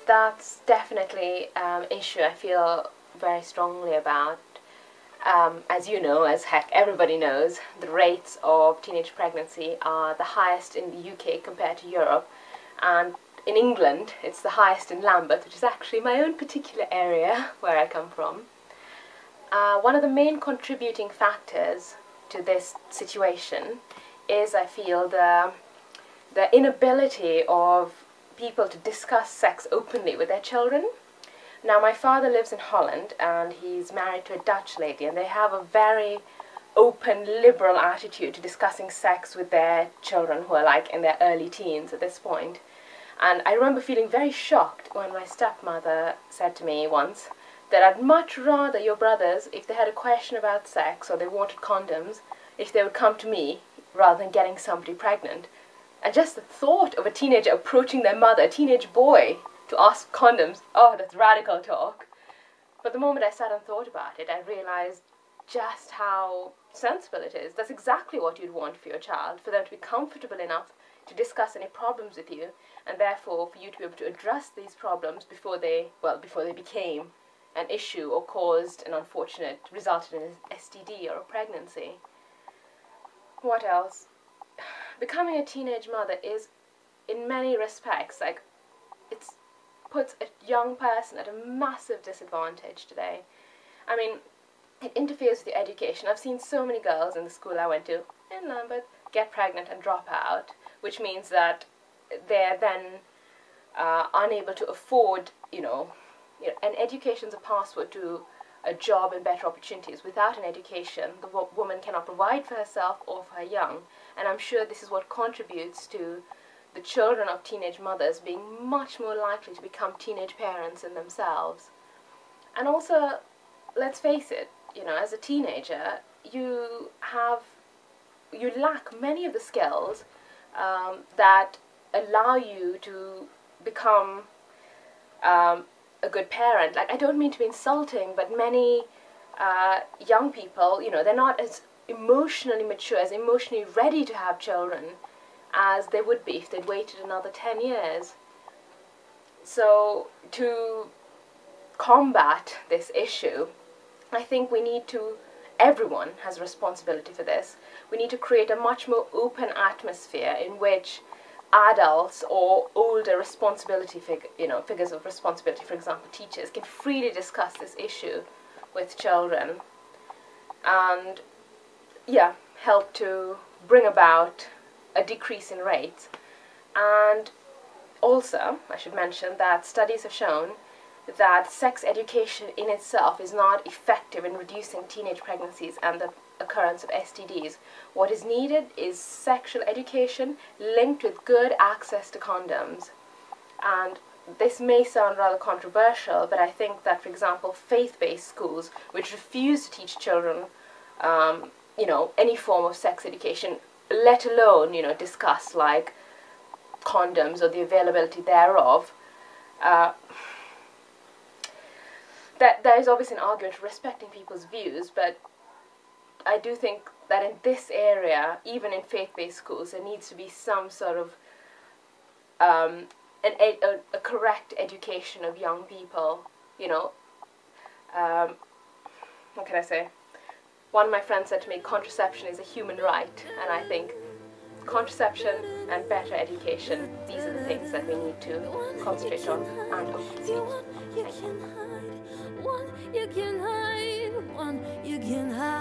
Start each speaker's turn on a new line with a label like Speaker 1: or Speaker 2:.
Speaker 1: that's definitely an issue I feel very strongly about. As you know, as heck everybody knows, the rates of teenage pregnancy are the highest in the UK compared to Europe, and in England it's the highest in Lambeth, which is actually my own particular area where I come from. One of the main contributing factors to this situation is, I feel, the inability of people to discuss sex openly with their children. Now, my father lives in Holland and he's married to a Dutch lady, and they have a very open, liberal attitude to discussing sex with their children, who are like in their early teens at this point. And I remember feeling very shocked when my stepmother said to me once that I'd much rather your brothers, if they had a question about sex or they wanted condoms, if they would come to me rather than getting somebody pregnant. And just the thought of a teenager approaching their mother, a teenage boy, to ask condoms, oh, that's radical talk. But the moment I sat and thought about it, I realized just how sensible it is. That's exactly what you'd want for your child, for them to be comfortable enough to discuss any problems with you, and therefore for you to be able to address these problems before they became an issue or resulted in an STD or a pregnancy. What else? Becoming a teenage mother is, in many respects, like, it puts a young person at a massive disadvantage today. I mean, it interferes with your education. I've seen so many girls in the school I went to in Lambeth get pregnant and drop out, which means that they're then unable to afford, and education's a password to a job and better opportunities. Without an education, the woman cannot provide for herself or for her young, and I'm sure this is what contributes to the children of teenage mothers being much more likely to become teenage parents in themselves. And also, let's face it, as a teenager, you lack many of the skills that allow you to become a good parent. Like, I don't mean to be insulting, but many young people, they're not as emotionally mature, as emotionally ready to have children as they would be if they'd waited another 10 years. So to combat this issue, I think everyone has a responsibility for this. We need to create a much more open atmosphere in which adults or older figures of responsibility, for example teachers, can freely discuss this issue with children and help to bring about a decrease in rates. And also, I should mention that studies have shown that sex education in itself is not effective in reducing teenage pregnancies and the occurrence of STDs. What is needed is sexual education linked with good access to condoms. And this may sound rather controversial, but I think that, for example, faith-based schools which refuse to teach children any form of sex education, let alone discuss like condoms or the availability thereof, that there is obviously an argument for respecting people's views, but I do think that in this area, even in faith-based schools, there needs to be some sort of a correct education of young people. What can I say? One of my friends said to me, contraception is a human right, and I think contraception and better education, these are the things that we need to concentrate on and openly. Thank you.
Speaker 2: You can hide, one you can hide.